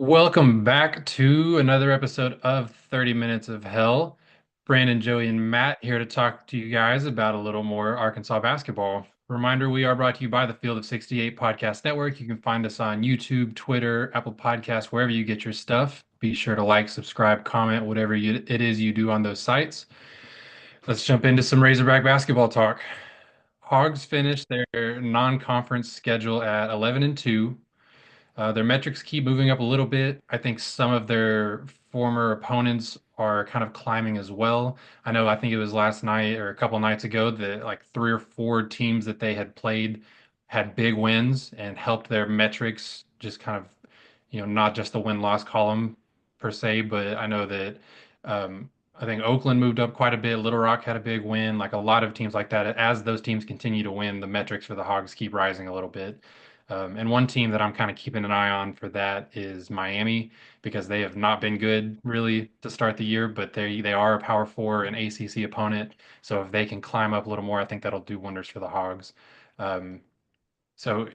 Welcome back to another episode of 30 Minutes of Hell. Brandon, Joey, and Matt here to talk to you guys about a little more Arkansas basketball. Reminder, we are brought to you by the Field of 68 Podcast Network. You can find us on YouTube, Twitter, Apple Podcasts, wherever you get your stuff. Be sure to like, subscribe, comment, whatever it is you do on those sites. Let's jump into some Razorback basketball talk. Hogs finished their non-conference schedule at 11 and 2. Their metrics keep moving up a little bit. I think some of their former opponents are kind of climbing as well. I think it was last night or a couple nights ago that like three or four teams that they had played had big wins and helped their metrics just kind of, not just the win-loss column per se, but I know that I think Oakland moved up quite a bit. Little Rock had a big win. Like a lot of teams like that. As those teams continue to win, the metrics for the Hogs keep rising a little bit. And one team that I'm kind of keeping an eye on for that is Miami because they have not been good really to start the year, but they are a Power Four and ACC opponent. So if they can climb up a little more, I think that'll do wonders for the Hogs. Um, so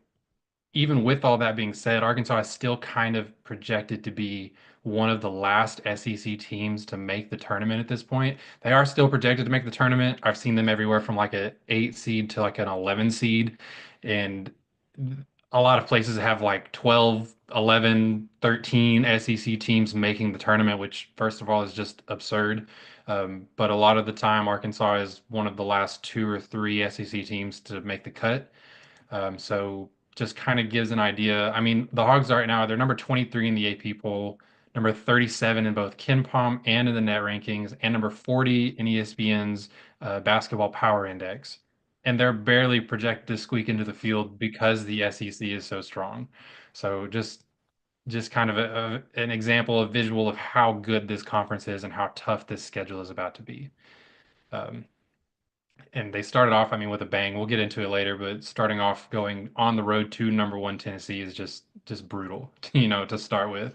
even with all that being said, Arkansas is still kind of projected to be one of the last SEC teams to make the tournament at this point. They are still projected to make the tournament. I've seen them everywhere from like an 8 seed to like an 11 seed. And a lot of places have like 12, 11, 13 SEC teams making the tournament, which first of all is just absurd. But a lot of the time, Arkansas is one of the last two or three SEC teams to make the cut. So just kind of gives an idea. I mean, the Hogs right now, they're number 23 in the AP poll, number 37 in both KenPom and in the net rankings, and number 40 in ESPN's Basketball Power Index. And they're barely projected to squeak into the field because the SEC is so strong. So just kind of an example, a visual of how good this conference is and how tough this schedule is about to be. Um, and they started off, I mean, with a bang. We'll get into it later, but starting off going on the road to number one Tennessee is just brutal, to start with.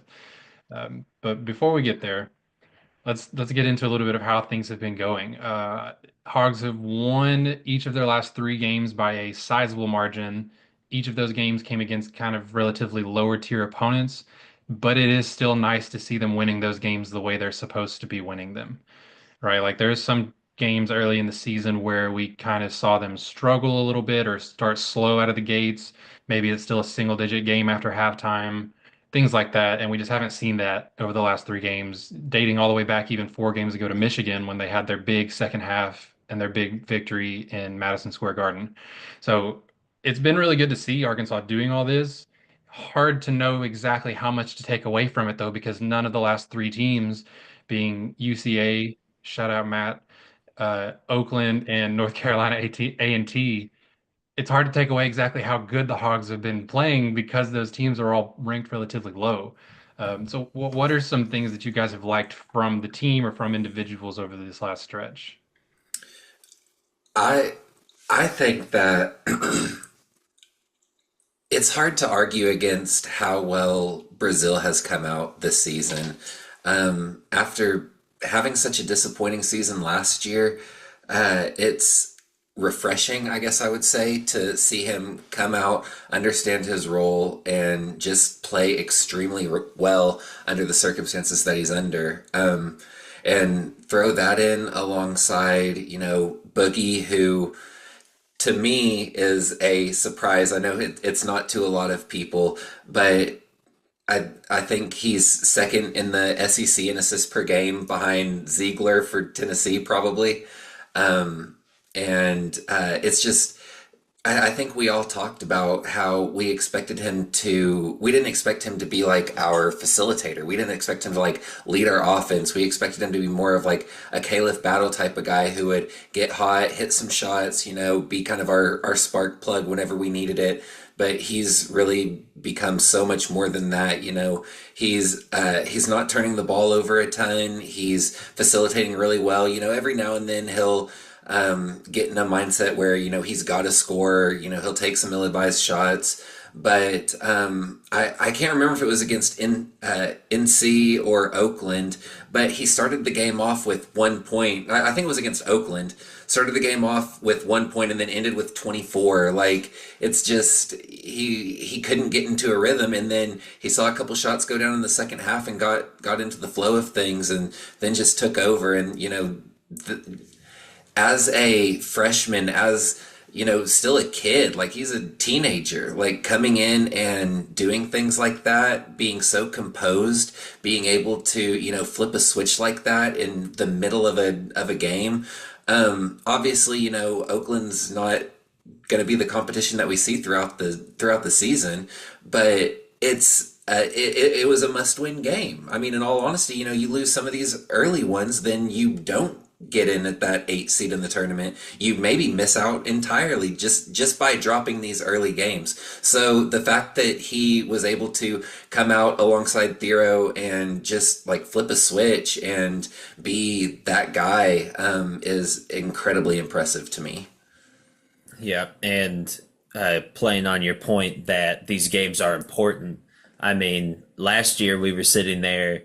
But before we get there, let's get into a little bit of how things have been going. Hogs have won each of their last three games by a sizable margin. Each of those games came against kind of relatively lower tier opponents, but it is still nice to see them winning those games the way they're supposed to be winning them, right? Like there's some games early in the season where we kind of saw them struggle a little bit or start slow out of the gates. Maybe it's still a single digit game after halftime, things like that. And we just haven't seen that over the last three games, dating all the way back even 4 games ago to Michigan when they had their big second half and their big victory in Madison Square Garden. So it's been really good to see Arkansas doing all this. Hard to know exactly how much to take away from it though, because none of the last three teams, being UCA, shout out Matt, Oakland, and North Carolina A&T, it's hard to take away exactly how good the Hogs have been playing because those teams are all ranked relatively low. So what are some things that you guys have liked from the team or from individuals over this last stretch? I I think that it's hard to argue against how well Brazil has come out this season. After having such a disappointing season last year, it's refreshing, I guess I would say, to see him come out, understand his role, and just play extremely well under the circumstances that he's under. And throw that in alongside, Boogie, who to me is a surprise. I know it's not to a lot of people, but I think he's second in the SEC in assists per game behind Ziegler for Tennessee, probably. And it's just, I think we all talked about how we didn't expect him to be like our facilitator. We didn't expect him to like lead our offense. We expected him to be more of like a Caliph Battle type of guy who would get hot, hit some shots, be kind of our spark plug whenever we needed it. But he's really become so much more than that. He's not turning the ball over a ton. He's facilitating really well. Every now and then he'll get in a mindset where he's got to score. He'll take some ill-advised shots, but I can't remember if it was against NC or Oakland, but he started the game off with 1 point. I think it was against Oakland. Started the game off with 1 point and then ended with 24. Like it's just he couldn't get into a rhythm, and then he saw a couple shots go down in the second half and got into the flow of things, and then just took over. And as a freshman, as still a kid, like he's a teenager, like coming in and doing things like that, being so composed, being able to, flip a switch like that in the middle of a game. Obviously, Oakland's not going to be the competition that we see throughout the season, but it was a must-win game. I mean, in all honesty, you lose some of these early ones, then you don't get in at that 8 seed in the tournament. You maybe miss out entirely just by dropping these early games. So the fact that he was able to come out alongside Thero and just like flip a switch and be that guy is incredibly impressive to me. Yeah, and playing on your point that these games are important. I mean, last year we were sitting there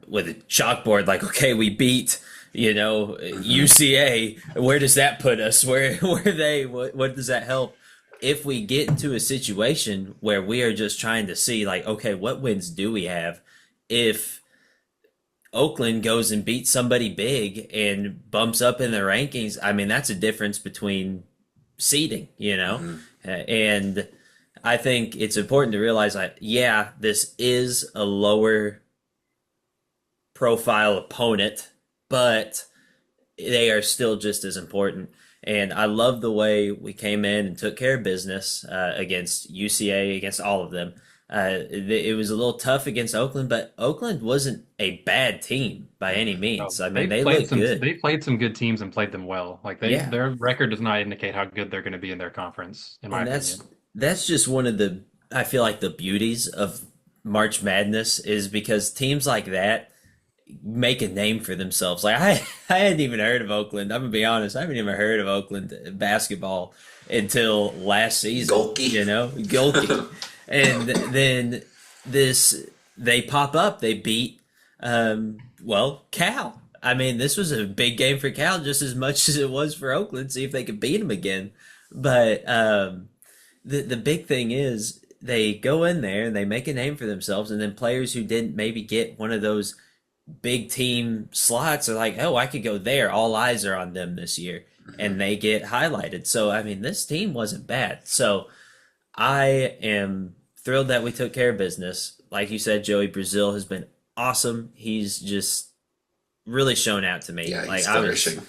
with a chalkboard, like, okay, we beat, Hmm. UCA. Where does that put us? Where are they? What does that help? If we get into a situation where we are just trying to see, like, okay, what wins do we have? If Oakland goes and beats somebody big and bumps up in the rankings, I mean, that's a difference between seeding, Hmm. And I think it's important to realize that, yeah, this is a lower profile opponent, but they are still just as important. And I love the way we came in and took care of business against UCA, against all of them. It was a little tough against Oakland, but Oakland wasn't a bad team by any No, means. I mean, they looked good. they played some good teams and played them well. Like Yeah, their record does not indicate how good they're going to be in their conference, in my and opinion. that's just one of the, I feel like, the beauties of March Madness is because teams like that make a name for themselves. Like I hadn't even heard of Oakland. I'm gonna be honest. I haven't even heard of Oakland basketball until last season. Golky. Gilkey, and then this they pop up. They beat Cal. I mean, this was a big game for Cal just as much as it was for Oakland. See if they could beat them again. But the big thing is they go in there and they make a name for themselves, and then players who didn't maybe get one of those big team slots are like, oh, I could go there. All eyes are on them this year, Hmm. and they get highlighted. So I mean, this team wasn't bad. So I am thrilled that we took care of business. Like you said, Joey Brazil has been awesome. He's just really shown out to me. Yeah, Like he's flourishing.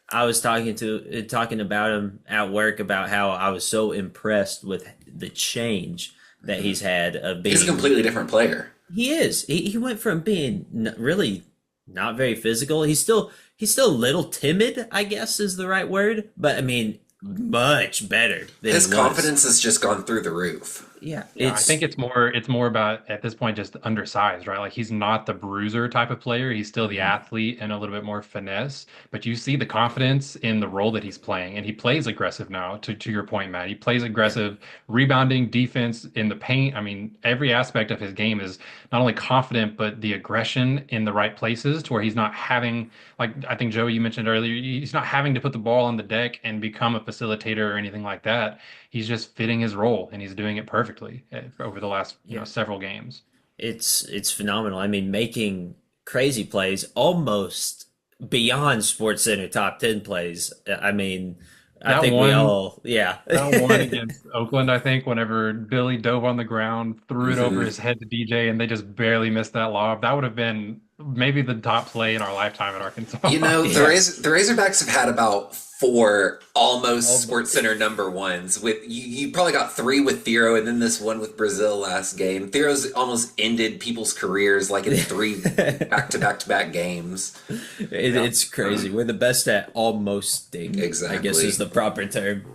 I was talking about him at work about how I was so impressed with the change that Hmm. he's had of He's a being. completely different player. He is. He went from being really not very physical. He's still a little timid, I guess is the right word. But I mean, much better than he His was. confidence has just gone through the roof. Yeah, Yeah, I think it's more about at this point just undersized, right? Like he's not the bruiser type of player. He's still the Mhm. athlete and a little bit more finesse, but you see the confidence in the role that he's playing, and he plays aggressive now. To your point, Matt, he plays Yeah, aggressive, rebounding, defense in the paint. I mean, every aspect of his game is not only confident, but the aggression in the right places to where he's not having, like I think Joey, you mentioned earlier, he's not having to put the ball on the deck and become a facilitator or anything like that. He's just fitting his role and he's doing it perfectly over the last, yeah. several games. It's phenomenal. I mean, making crazy plays almost beyond Sports Center top 10 plays. I mean, I That think we one all, yeah. that one against Oakland, I think, whenever Billy dove on the ground, threw it over Hmm. his head to DJ, and they just barely missed that lob. That would have been maybe the top play in our lifetime at Arkansas. Yeah. The Razorbacks have had about four almost Almost. Sports Center number ones. With you probably got three with Thero, and then this one with Brazil last game. Thero's almost ended people's careers like in three back to back games. Yeah. It's crazy. We're the best at almosting, I guess is Exactly. the proper term.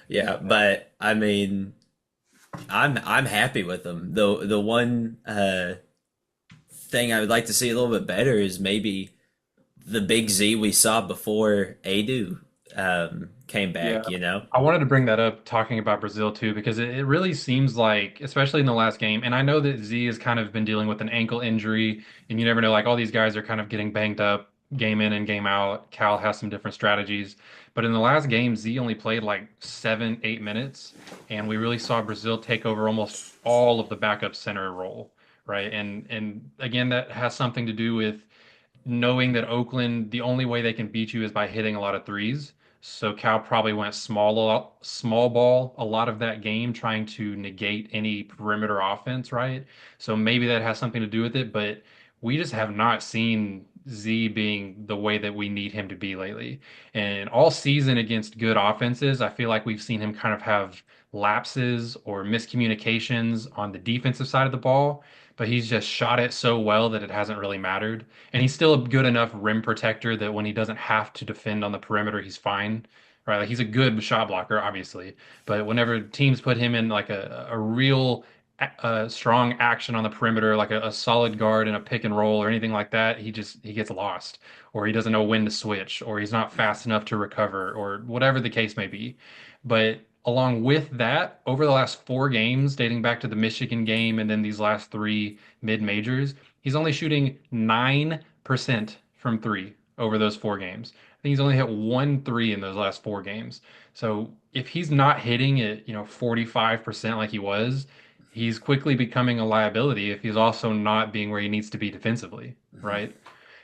Yeah, but I mean, I'm happy with them. The one thing I would like to see a little bit better is maybe the big Z we saw before Adu came Yeah, back, you know? I wanted to bring that up talking about Brazil too, because it really seems like, especially in the last game, and I know that Z has kind of been dealing with an ankle injury, and you never know, like all these guys are kind of getting banged up game in and game out. Cal has some different strategies, but in the last game, Z only played like 7, 8 minutes, and we really saw Brazil take over almost all of the backup center role, right? And again, that has something to do with knowing that Oakland, the only way they can beat you is by hitting a lot of threes. So Cal probably went small ball a lot of that game, trying to negate any perimeter offense, right? So maybe that has something to do with it, but we just have not seen Z being the way that we need him to be lately. And all season against good offenses, I feel like we've seen him kind of have lapses or miscommunications on the defensive side of the ball, but he's just shot it so well that it hasn't really mattered. And he's still a good enough rim protector that when he doesn't have to defend on the perimeter, he's fine. Right? Like he's a good shot blocker, obviously. But whenever teams put him in like a real strong action on the perimeter, like a solid guard in a pick and roll or anything like that, he gets lost, or he doesn't know when to switch, or he's not fast enough to recover, or whatever the case may be. But along with that, over the last 4 games, dating back to the Michigan game and then these last 3 mid-majors, he's only shooting 9% from three over those 4 games. I think he's only hit 1 3 in those last 4 games. So if he's not hitting it, 45% like he was, he's quickly becoming a liability if he's also not being where he needs to be defensively, right?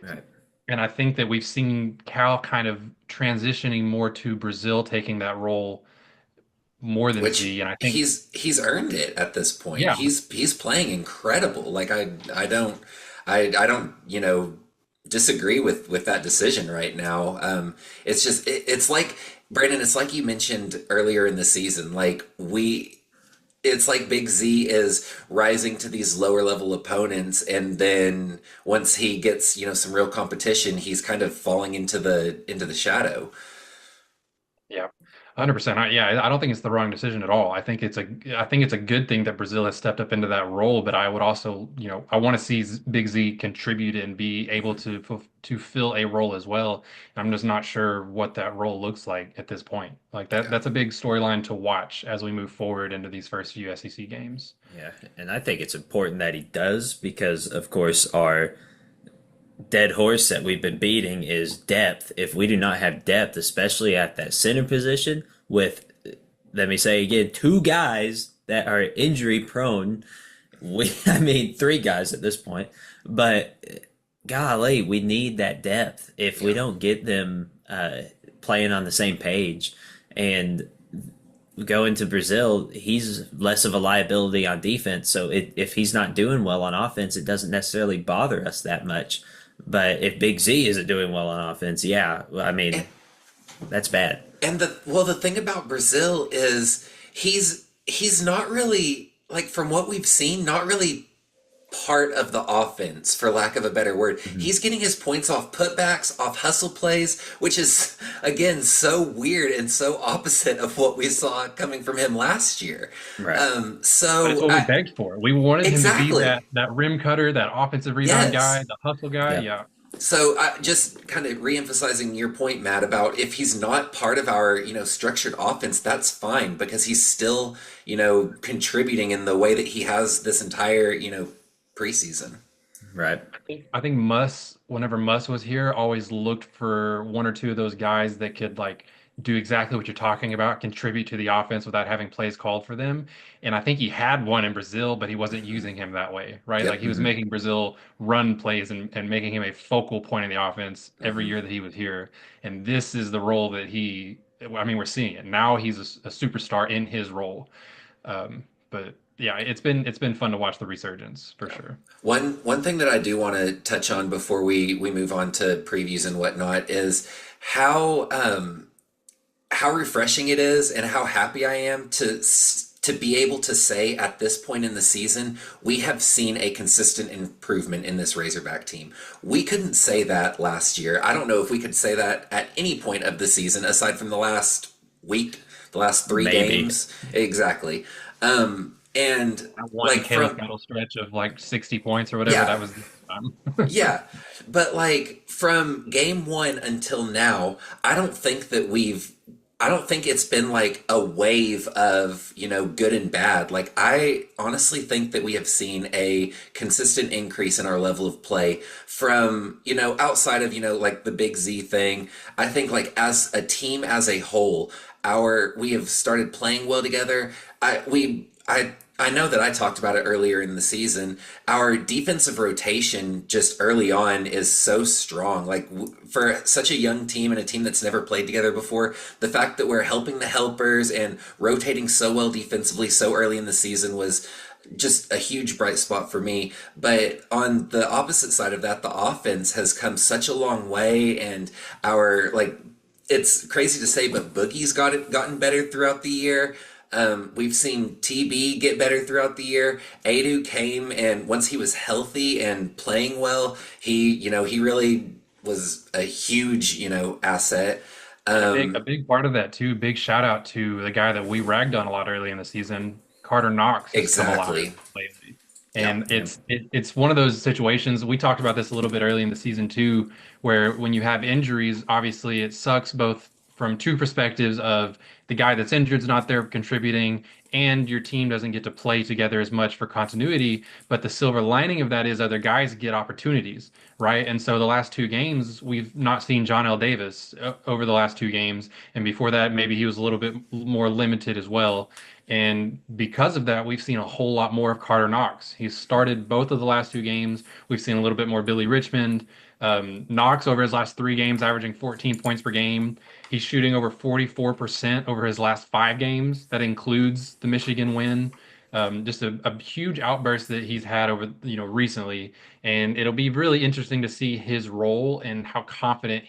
Right. And I think that we've seen Cal kind of transitioning more to Brazil taking that role more than Which Z. And I think, he's earned it at this point. yeah, He's playing incredible. Like I don't disagree with that decision right now. It's just it's like Brandon. It's like you mentioned earlier in the season. It's like Big Z is rising to these lower level opponents, and then once he gets some real competition, he's kind of falling into the shadow. yeah, 100%. Yeah, I don't think it's the wrong decision at all. I think it's a good thing that Brazil has stepped up into that role, but I would also, I want to see Big Z contribute and be able to fill a role as well. I'm just not sure what that role looks like at this point. Like Yeah. that's a big storyline to watch as we move forward into these first few SEC games. Yeah, and I think it's important that he does because, of course, our dead horse that we've been beating is depth. If we do not have depth, especially at that center position, with, let me say again, 2 guys that are injury prone, I mean, 3 guys at this point, but golly, we need that depth. If we Yeah. don't get them playing on the same page and going to Brazil, he's less of a liability on defense. So if he's not doing well on offense, it doesn't necessarily bother us that much. But if Big Z isn't doing well on offense, yeah, I mean, that's bad. And the thing about Brazil is he's not really, like, from what we've seen, not really part of the offense, for lack of a better word. Mhm. He's getting his points off putbacks, off hustle plays, which is again so weird and so opposite of what we saw coming from him last year. Right. But it's So what we begged for. We wanted him to be exactly, that rim cutter, that offensive rebound guy, yes. the hustle guy. Yep. Yeah. So just kind of re-emphasizing your point, Matt, about if he's not part of our, structured offense, that's fine because he's still, contributing in the way that he has this entire, preseason. Right. I think whenever Muss was here, always looked for 1 or 2 of those guys that could like do exactly what you're talking about, contribute to the offense without having plays called for them. And I think he had one in Brazil, but he wasn't using him that way, right? Like Yep. he was Hmm. making Brazil run plays and making him a focal point of the offense every Hmm. year that he was here. And this is the role that I mean, we're seeing it now. He's a superstar in his role. But yeah, it's been fun to watch the resurgence for Yeah. sure. One thing that I do want to touch on before we move on to previews and whatnot is how how refreshing it is and how happy I am to be able to say at this point in the season we have seen a consistent improvement in this Razorback team. We couldn't say that last year. I don't know if we could say that at any point of the season aside from the last week, the last three Maybe. games. Exactly. And That one like Caleb from Kettle stretch of like 60 points or whatever, yeah, that was yeah, but like from game one until now, I don't think that we've I don't think it's been like a wave of, good and bad. Like, I honestly think that we have seen a consistent increase in our level of play from, outside of, like the Big Z thing. I think, like, as a team as a whole, we have started playing well together. I know that I talked about it earlier in the season. Our defensive rotation just early on is so strong. Like, for such a young team and a team that's never played together before, the fact that we're helping the helpers and rotating so well defensively so early in the season was just a huge bright spot for me. But on the opposite side of that, the offense has come such a long way, and our like it's crazy to say, but Boogie's gotten better throughout the year. We've seen TB get better throughout the year. Adu came, and once he was healthy and playing well, he really was a huge, asset. A big part of that too. Big shout out to the guy that we ragged on a lot early in the season. Carter Knox has come alive Exactly. lately, Yeah. and it's one of those situations. We talked about this a little bit early in the season too, where when you have injuries, obviously it sucks both from two perspectives of the guy that's injured is not there contributing, and your team doesn't get to play together as much for continuity. But the silver lining of that is other guys get opportunities, right? And so the last two games, we've not seen John L. Davis over the last two games. And before that, maybe he was a little bit more limited as well. And because of that, we've seen a whole lot more of Carter Knox. He's started both of the last two games. We've seen a little bit more Billy Richmond. Knox over his last three games, averaging 14 points per game. He's shooting over 44% over his last five games. That includes the Michigan win. Just a huge outburst that he's had over, recently. And it'll be really interesting to see his role and how confident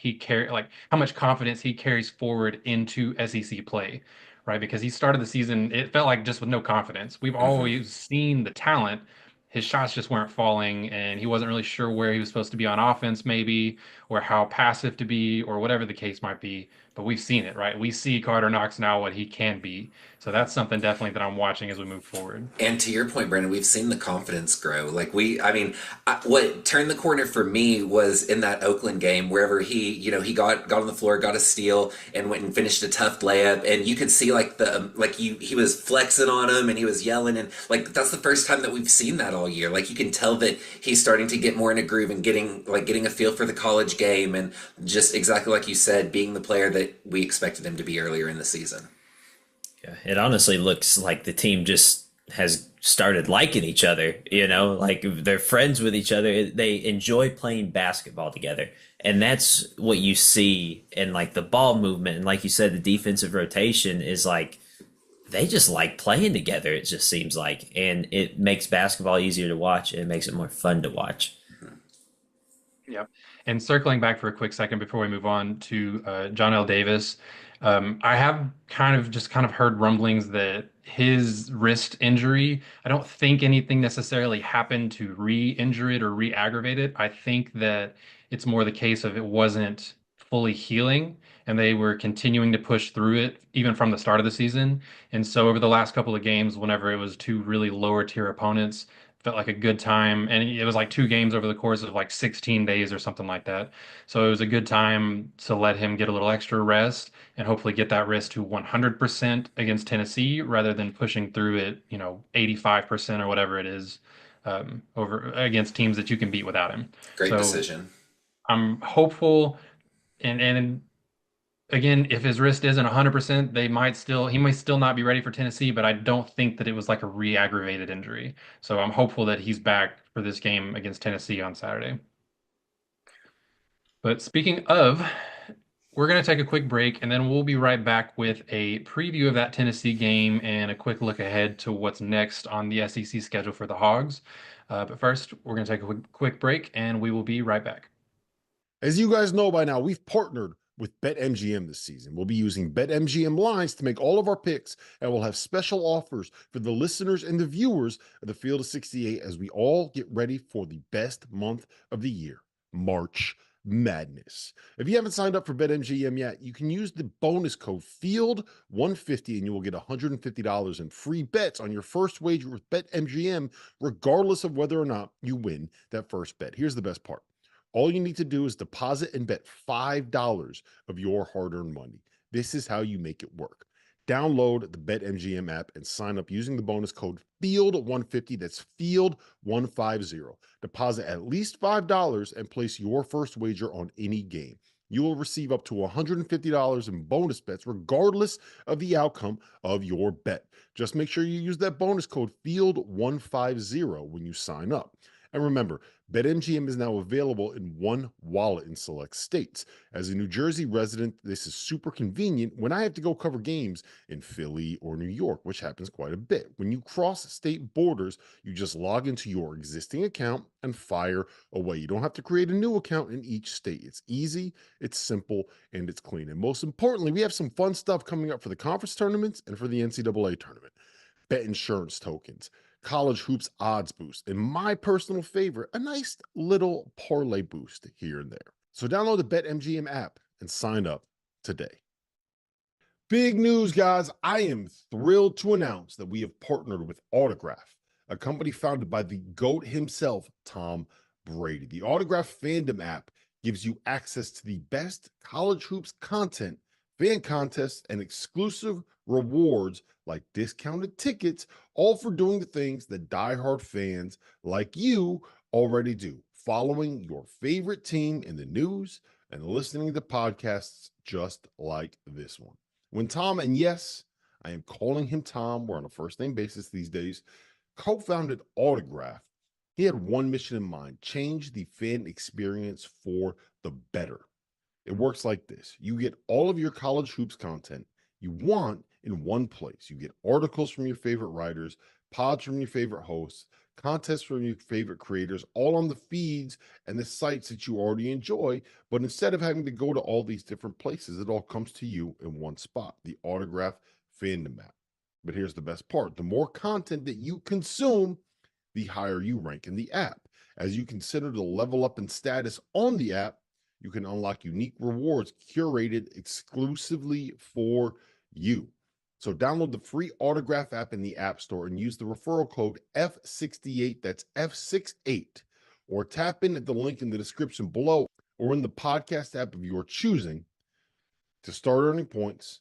like how much confidence he carries forward into SEC play, right? Because he started the season, it felt like just with no confidence. We've Hmm. always seen the talent. His shots just weren't falling, and he wasn't really sure where he was supposed to be on offense, maybe, or how passive to be, or whatever the case might be. But we've seen it, right? We see Carter Knox now what he can be. So that's something definitely that I'm watching as we move forward. And to your point, Brandon, we've seen the confidence grow. I mean, what turned the corner for me was in that Oakland game, wherever he got on the floor, got a steal, and went and finished a tough layup, and you could see like he was flexing on him, and he was yelling, and like that's the first time that we've seen that all year. Like, you can tell that he's starting to get more in a groove and getting a feel for the college game, and just exactly like you said, being the player that we expected him to be earlier in the season. Yeah, it honestly looks like the team just has started liking each other, like they're friends with each other. They enjoy playing basketball together. And that's what you see in like the ball movement. And like you said, the defensive rotation is like they just like playing together, it just seems like. And it makes basketball easier to watch and it makes it more fun to watch. Yep. And circling back for a quick second before we move on to John L. Davis, I have kind of heard rumblings that his wrist injury, I don't think anything necessarily happened to re-injure it or re-aggravate it. I think that it's more the case of it wasn't fully healing and they were continuing to push through it even from the start of the season. And so over the last couple of games, whenever it was two really lower tier opponents, felt like a good time. And it was like two games over the course of like 16 days or something like that. So it was a good time to let him get a little extra rest and hopefully get that wrist to 100% against Tennessee rather than pushing through it, 85% or whatever it is over against teams that you can beat without him. Great So decision. I'm hopeful and again, if his wrist isn't 100%, he might still not be ready for Tennessee, but I don't think that it was like a re-aggravated injury. So I'm hopeful that he's back for this game against Tennessee on Saturday. But speaking of, we're going to take a quick break and then we'll be right back with a preview of that Tennessee game and a quick look ahead to what's next on the SEC schedule for the Hogs. But first, we're going to take a quick break and we will be right back. As you guys know by now, we've partnered with BetMGM this season. We'll be using BetMGM lines to make all of our picks, and we'll have special offers for the listeners and the viewers of the Field of 68 as we all get ready for the best month of the year, March Madness. If you haven't signed up for BetMGM yet, you can use the bonus code FIELD150 and you will get $150 in free bets on your first wager with BetMGM, regardless of whether or not you win that first bet. Here's the best part. All you need to do is deposit and bet $5 of your hard-earned money. This is how you make it work. Download the BetMGM app and sign up using the bonus code FIELD150. That's FIELD150. Deposit at least $5 and place your first wager on any game. You will receive up to $150 in bonus bets, regardless of the outcome of your bet. Just make sure you use that bonus code FIELD150 when you sign up. And remember, BetMGM is now available in one wallet in select states. As a New Jersey resident, this is super convenient when I have to go cover games in Philly or New York, which happens quite a bit. When you cross state borders, you just log into your existing account and fire away. You don't have to create a new account in each state. It's easy, it's simple, and it's clean. And most importantly, we have some fun stuff coming up for the conference tournaments and for the NCAA tournament. Bet insurance tokens, college hoops odds boost, and my personal favorite, a nice little parlay boost here and there. So download the BetMGM app and sign up today. Big news, guys. I am thrilled to announce that we have partnered with Autograph, a company founded by the GOAT himself, Tom Brady. The Autograph fandom app gives you access to the best college hoops content, fan contests, and exclusive rewards like discounted tickets, all for doing the things that diehard fans like you already do, following your favorite team in the news and listening to podcasts just like this one. When Tom, and yes, I am calling him Tom, we're on a first name basis these days, co founded Autograph, he had one mission in mind: change the fan experience for the better. It works like this: you get all of your college hoops content you want in one place. You get articles from your favorite writers, pods from your favorite hosts, contests from your favorite creators, all on the feeds and the sites that you already enjoy. But instead of having to go to all these different places, it all comes to you in one spot, the Autograph fandom app. But here's the best part: the more content that you consume, the higher you rank in the app. As you consider to level up in status on the app, you can unlock unique rewards curated exclusively for you. So download the free Autograph app in the App Store and use the referral code F68, that's F68, or tap in at the link in the description below or in the podcast app of your choosing to start earning points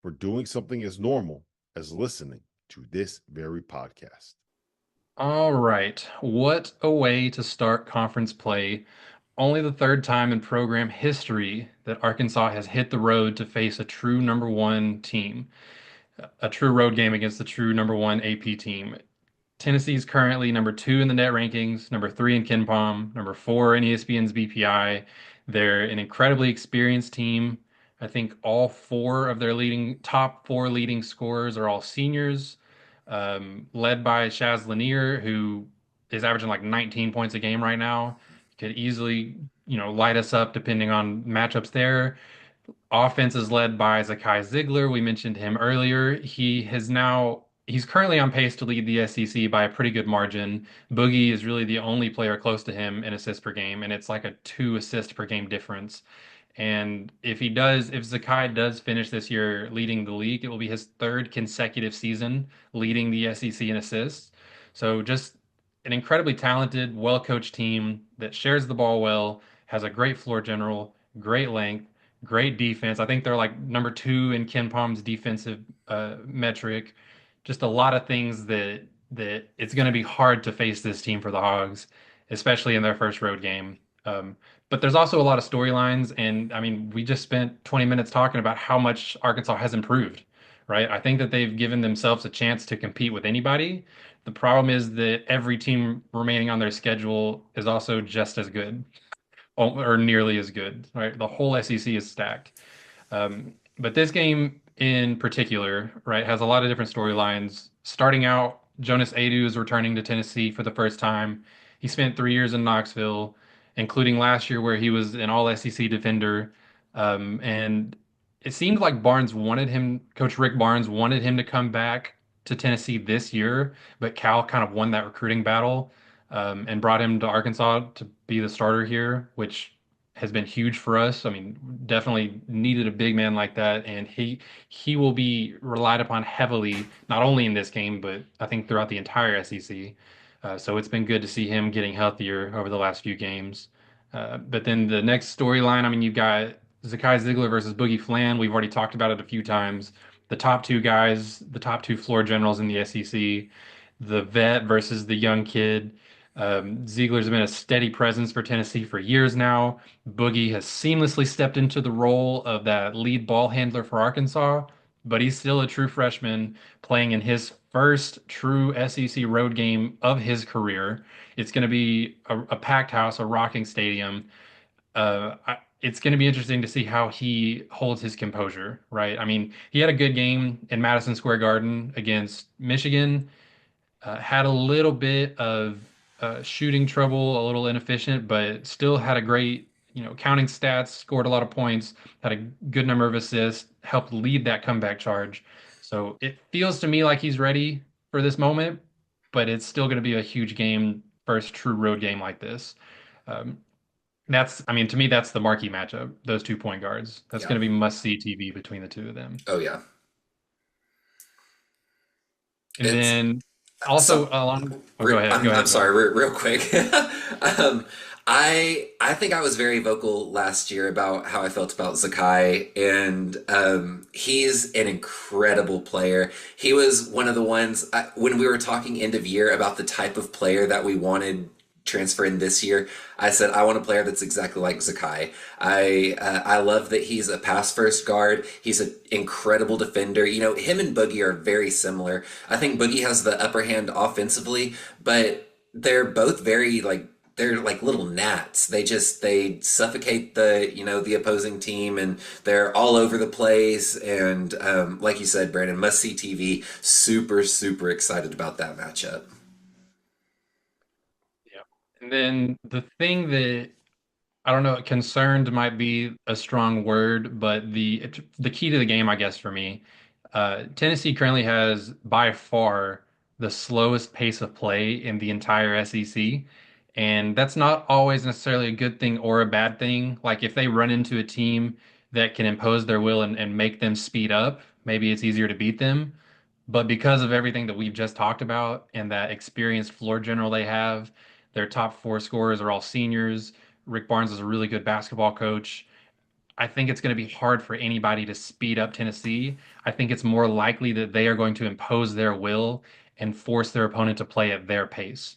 for doing something as normal as listening to this very podcast. All right. What a way to start conference play. Only the third time in program history that Arkansas has hit the road to face a true number one team, a true road game against the true number one AP team. Tennessee's currently number two in the net rankings, number three in KenPom, number four in ESPN's BPI. They're an incredibly experienced team. I think all four of their top four leading scorers are all seniors, led by Shaz Lanier, who is averaging like 19 points a game right now. Could easily, light us up depending on matchups there. Offense is led by Zakai Ziegler. We mentioned him earlier. He's currently on pace to lead the SEC by a pretty good margin. Boogie is really the only player close to him in assists per game, and it's like a 2 assist per game difference. And if Zakai does finish this year leading the league, it will be his third consecutive season leading the SEC in assists. So just an incredibly talented, well-coached team that shares the ball well, has a great floor general, great length, great defense. I think they're like number two in Ken Palm's defensive metric. Just a lot of things that it's going to be hard to face this team for the Hogs, especially in their first road game. But there's also a lot of storylines, and I mean, we just spent 20 minutes talking about how much Arkansas has improved, right? I think that they've given themselves a chance to compete with anybody. The problem is that every team remaining on their schedule is also just as good, or nearly as good, right? The whole SEC is stacked. But this game in particular, right, has a lot of different storylines. Starting out, Jonas Adu is returning to Tennessee for the first time. He spent 3 years in Knoxville, including last year where he was an all SEC defender. And it seemed like Coach Rick Barnes wanted him to come back to Tennessee this year, but Cal kind of won that recruiting battle, and brought him to Arkansas to be the starter here, which has been huge for us. I mean, definitely needed a big man like that, and he will be relied upon heavily, not only in this game, but I think throughout the entire SEC. So it's been good to see him getting healthier over the last few games. But then the next storyline, I mean, you've got Zakai Ziegler versus Boogie Flan. We've already talked about it a few times. The top two guys, the top two floor generals in the SEC, the vet versus the young kid. Ziegler's been a steady presence for Tennessee for years now. Boogie has seamlessly stepped into the role of that lead ball handler for Arkansas, but he's still a true freshman playing in his first true SEC road game of his career. It's going to be a packed house, a rocking stadium. It's going to be interesting to see how he holds his composure, right? I mean, he had a good game in Madison Square Garden against Michigan, had a little bit of shooting trouble, a little inefficient, but still had a great, counting stats, scored a lot of points, had a good number of assists, helped lead that comeback charge. So it feels to me like he's ready for this moment, but it's still going to be a huge game, first true road game like this. Um, I mean, to me, that's the marquee matchup, those two point guards. That's Yeah. going to be must-see TV between the two of them. Oh yeah. And It's then also some. along, oh, go ahead, go I'm ahead, Joel. sorry, real quick. I think I was very vocal last year about how I felt about Zakai, and he's an incredible player. He was one of the ones when we were talking end of year about the type of player that we wanted transfer in this year. I said I want a player that's exactly like Zakai. I love that he's a pass first guard. He's an incredible defender. You know, him and Boogie are very similar. I think Boogie has the upper hand offensively, but they're both very like they're like little gnats. They suffocate the opposing team, and they're all over the place. And like you said, Brandon, must see TV. Super excited about that matchup. Yeah. And then the thing that I don't know, concerned might be a strong word, but the key to the game, I guess, for me, Tennessee currently has by far the slowest pace of play in the entire SEC. And that's not always necessarily a good thing or a bad thing. Like if they run into a team that can impose their will and make them speed up, maybe it's easier to beat them. But because of everything that we've just talked about and that experienced floor general they have, their top four scorers are all seniors. Rick Barnes is a really good basketball coach. I think it's going to be hard for anybody to speed up Tennessee. I think it's more likely that they are going to impose their will and force their opponent to play at their pace,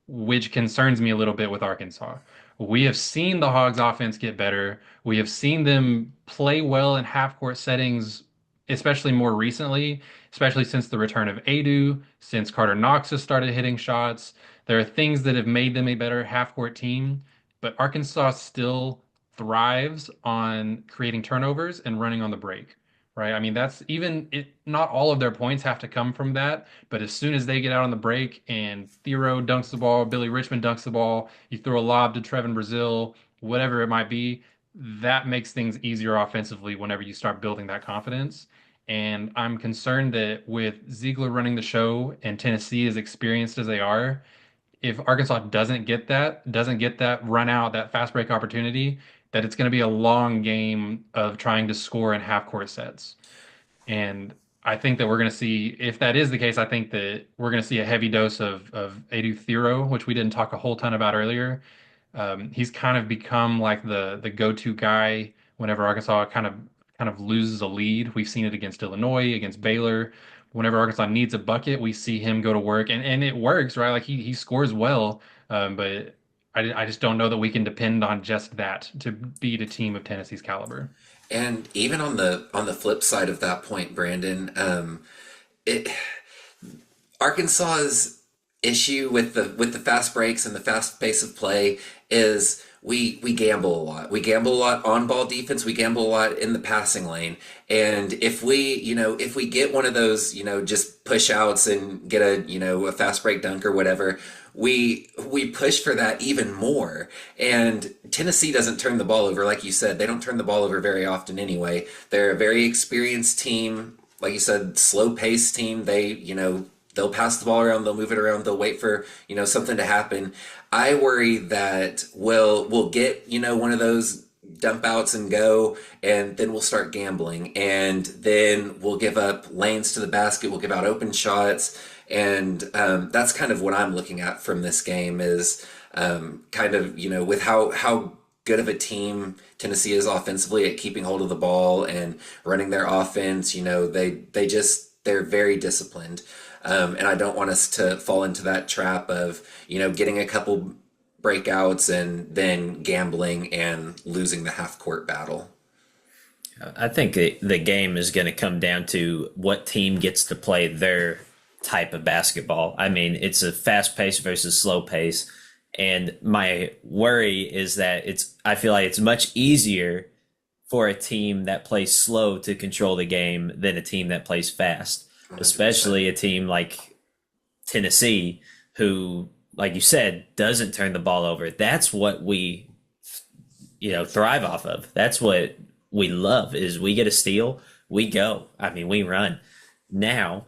which concerns me a little bit with Arkansas. We have seen the Hogs offense get better. We have seen them play well in half court settings, especially more recently, especially since the return of Adu, since Carter Knox has started hitting shots. There are things that have made them a better half court team, but Arkansas still thrives on creating turnovers and running on the break. Right. I mean, that's even it, not all of their points have to come from that. But as soon as they get out on the break and Thero dunks the ball, Billy Richmond dunks the ball, you throw a lob to Trevin Brazil, whatever it might be, that makes things easier offensively whenever you start building that confidence. And I'm concerned that with Ziegler running the show and Tennessee as experienced as they are, if Arkansas doesn't get that run out, that fast break opportunity, that it's going to be a long game of trying to score in half court sets. And I think that we're going to see, if that is the case, I think that we're going to see a heavy dose of Edu Thero, which we didn't talk a whole ton about earlier. He's kind of become like the go-to guy whenever Arkansas kind of loses a lead. We've seen it against Illinois, against Baylor. Whenever Arkansas needs a bucket, we see him go to work, and it works, right? Like he scores well, but I just don't know that we can depend on just that to beat a team of Tennessee's caliber. And even on the flip side of that point, Brandon, it Arkansas's issue with the fast breaks and the fast pace of play is we gamble a lot. We gamble a lot on ball defense. We gamble a lot in the passing lane. And if we get one of those, just push outs and get a fast break dunk or whatever, we push for that even more. And Tennessee doesn't turn the ball over, like you said. They don't turn the ball over very often anyway. They're a very experienced team, like you said, slow paced team. They'll pass the ball around, they'll move it around, they'll wait for, something to happen. I worry that we'll get, one of those dump outs and go, and then we'll start gambling, and then we'll give up lanes to the basket, we'll give out open shots, and that's kind of what I'm looking at from this game is kind of, with how good of a team Tennessee is offensively at keeping hold of the ball and running their offense. They're very disciplined. And I don't want us to fall into that trap of, getting a couple breakouts and then gambling and losing the half court battle. I think the game is going to come down to what team gets to play their type of basketball. I mean, it's a fast pace versus slow pace. And my worry is that I feel like it's much easier for a team that plays slow to control the game than a team that plays fast, 100%. especially a team like Tennessee, who, like you said, doesn't turn the ball over. That's what we, thrive off of. That's what we love is we get a steal, we go. I mean, we run. Now,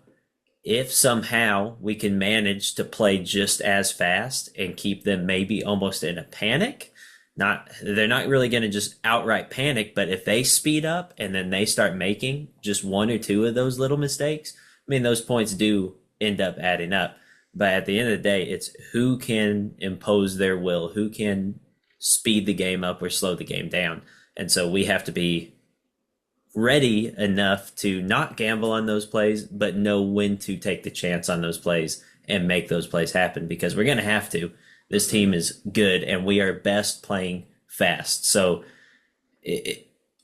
if somehow we can manage to play just as fast and keep them maybe almost in a panic, they're not really going to just outright panic, but if they speed up and then they start making just one or two of those little mistakes, I mean, those points do end up adding up. But at the end of the day, it's who can impose their will, who can speed the game up or slow the game down. And so we have to be ready enough to not gamble on those plays, but know when to take the chance on those plays and make those plays happen because we're going to have to. This team is good and we are best playing fast. So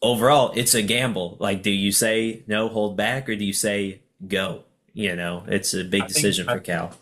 overall, it's a gamble. Like, do you say no, hold back, or do you say go? It's a big I think decision I for Cal.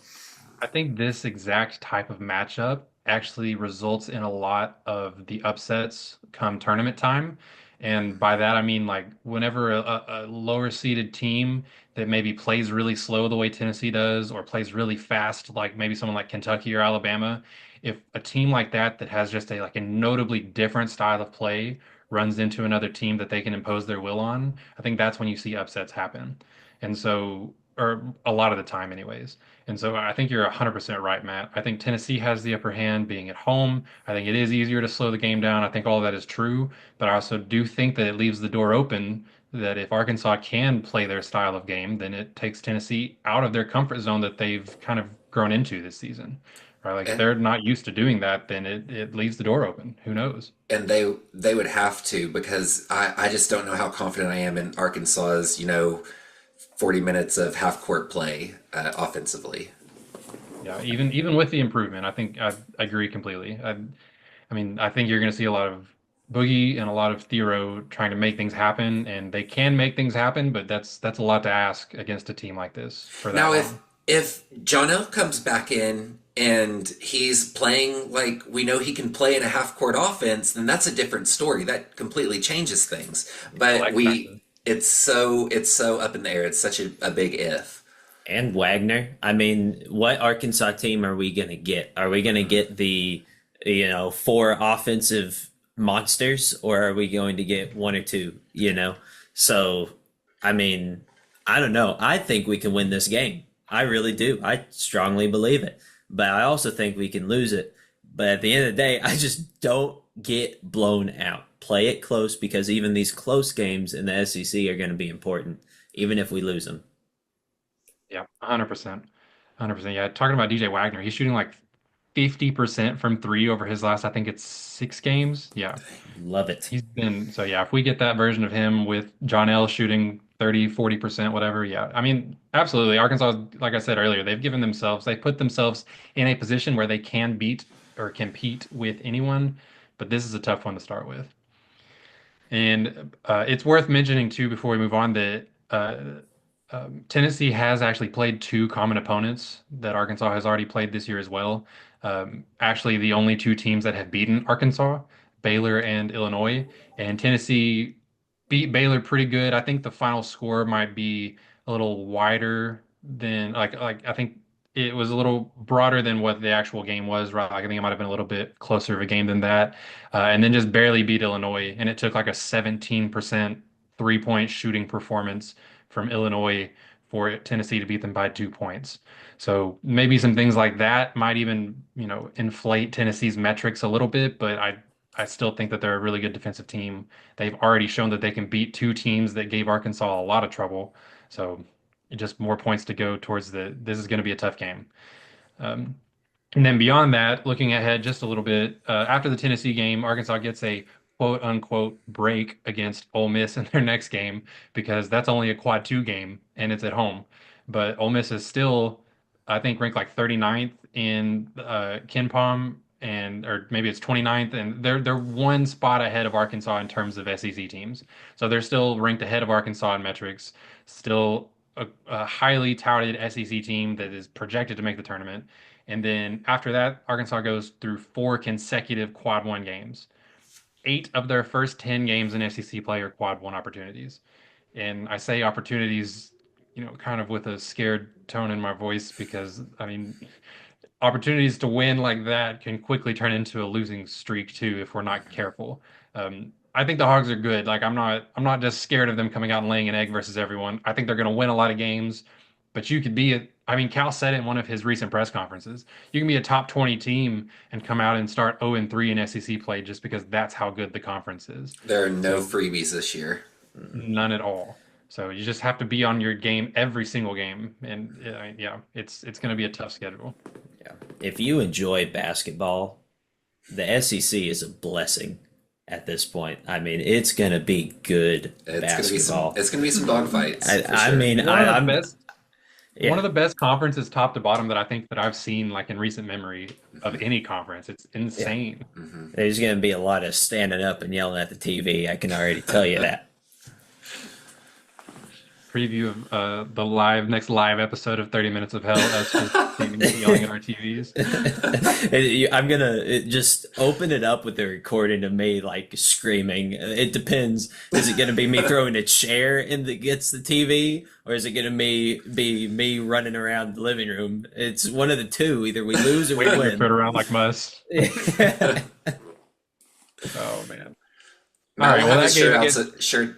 I think this exact type of matchup actually results in a lot of the upsets come tournament time. And by that, I mean like whenever a lower seeded team that maybe plays really slow the way Tennessee does, or plays really fast, like maybe someone like Kentucky or Alabama, if a team like that has just a notably different style of play runs into another team that they can impose their will on, I think that's when you see upsets happen. And so, or a lot of the time anyways. And so I think you're 100% right, Matt. I think Tennessee has the upper hand being at home. I think it is easier to slow the game down. I think all of that is true, but I also do think that it leaves the door open that if Arkansas can play their style of game, then it takes Tennessee out of their comfort zone that they've kind of grown into this season. Right? Like if And they're not used to doing that, then it leaves the door open. Who knows? and they would have to because I just don't know how confident I am in Arkansas's 40 minutes of half court play offensively. Yeah, even with the improvement, I think I agree completely. I mean, I think you're going to see a lot of Boogie and a lot of Thero trying to make things happen, and they can make things happen, but that's a lot to ask against a team like this for that Now, if long. if Jonell comes back in and he's playing like we know he can play in a half court offense, then that's a different story. That completely changes things. Well, But X factor. it's so up in the air. It's such a big if. And Wagner. I mean, what Arkansas team are we going to get? Are we going to get the, four offensive monsters, or are we going to get one or two? So, I mean, I don't know. I think we can win this game. I really do. I strongly believe it. But I also think we can lose it. But at the end of the day, I just don't get blown out. Play it close because even these close games in the SEC are going to be important, even if we lose them. Yeah, 100%. 100%. Yeah, talking about DJ Wagner, he's shooting like 50% from three over his last, I think it's 6 games. Yeah. Love it. He's been so yeah, if we get that version of him with John L shooting 30, 40%, whatever, yeah. I mean, absolutely. Arkansas, like I said earlier, they put themselves in a position where they can beat or compete with anyone, but this is a tough one to start with. And it's worth mentioning too before we move on that Tennessee has actually played two common opponents that Arkansas has already played this year as well. Actually, the only two teams that have beaten Arkansas, Baylor and Illinois, and Tennessee beat Baylor pretty good. I think the final score might be a little wider than like I think it was a little broader than what the actual game was, right? Like I think it might have been a little bit closer of a game than that. And then just barely beat Illinois, and it took like a 17% three-point shooting performance from Illinois for Tennessee to beat them by 2 points. So maybe some things like that might even, inflate Tennessee's metrics a little bit, but I still think that they're a really good defensive team. They've already shown that they can beat two teams that gave Arkansas a lot of trouble. So just more points to go towards this is going to be a tough game. Um, And then beyond that, looking ahead just a little bit, after the Tennessee game, Arkansas gets a quote unquote break against Ole Miss in their next game because that's only a quad two game and it's at home. But Ole Miss is still, I think, ranked like 39th in Ken Palm and or maybe it's 29th, and they're one spot ahead of Arkansas in terms of SEC teams. So they're still ranked ahead of Arkansas in metrics, still a highly touted SEC team that is projected to make the tournament. And then after that, Arkansas goes through four consecutive quad one games. Eight of their first 10 games in SEC play are quad one opportunities. And I say opportunities, kind of with a scared tone in my voice because, I mean, opportunities to win like that can quickly turn into a losing streak too if we're not careful. I think the Hogs are good. Like I'm not just scared of them coming out and laying an egg versus everyone. I think they're going to win a lot of games, but you could be I mean, Cal said it in one of his recent press conferences. You can be a top 20 team and come out and start 0 and 3 in SEC play just because that's how good the conference is. There are no So freebies this year. none at all. So you just have to be on your game every single game, and yeah, it's going to be a tough schedule. Yeah. If you enjoy basketball, the SEC is a blessing at this point. I mean, it's gonna be good basketball. It's gonna be some dogfights I, for I sure. mean, One of I, the I'm best one yeah, of the best conferences top to bottom that I think that I've seen like in recent memory of any conference. It's yeah. insane. Hmm. There's gonna be a lot of standing up and yelling at the TV. I can already tell you that. Preview of the live next live episode of 30 Minutes of Hell, us just screaming and yelling at our TVs. I'm gonna just open it up with the recording of me like screaming. It depends. Is it gonna be me throwing a chair in that gets the TV, or is it gonna be me running around the living room? It's one of the two. Either we lose or we Waving your win. foot around like muss. Oh man. All Matt right, will well have that game against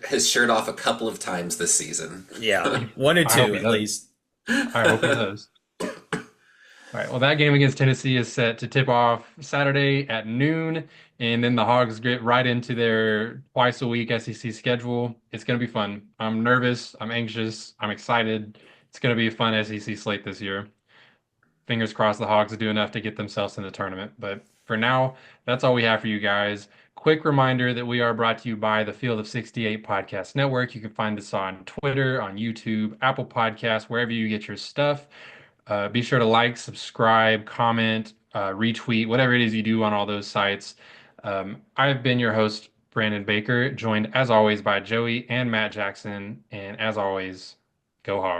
his shirt off a couple of times this season. Yeah, one or I hope two he at does. least. I hope he does. All right. Well, that game against Tennessee is set to tip off Saturday at noon, and then the Hogs get right into their twice a week SEC schedule. It's going to be fun. I'm nervous. I'm anxious. I'm excited. It's going to be a fun SEC slate this year. Fingers crossed the Hogs do enough to get themselves in the tournament. But for now, that's all we have for you guys. Quick reminder that we are brought to you by the Field of 68 Podcast Network. You can find us on Twitter, on YouTube, Apple Podcasts, wherever you get your stuff. Be sure to like, subscribe, comment, retweet, whatever it is you do on all those sites. I've been your host, Brandon Baker, joined as always by Joey and Matt Jackson. And as always, go hard.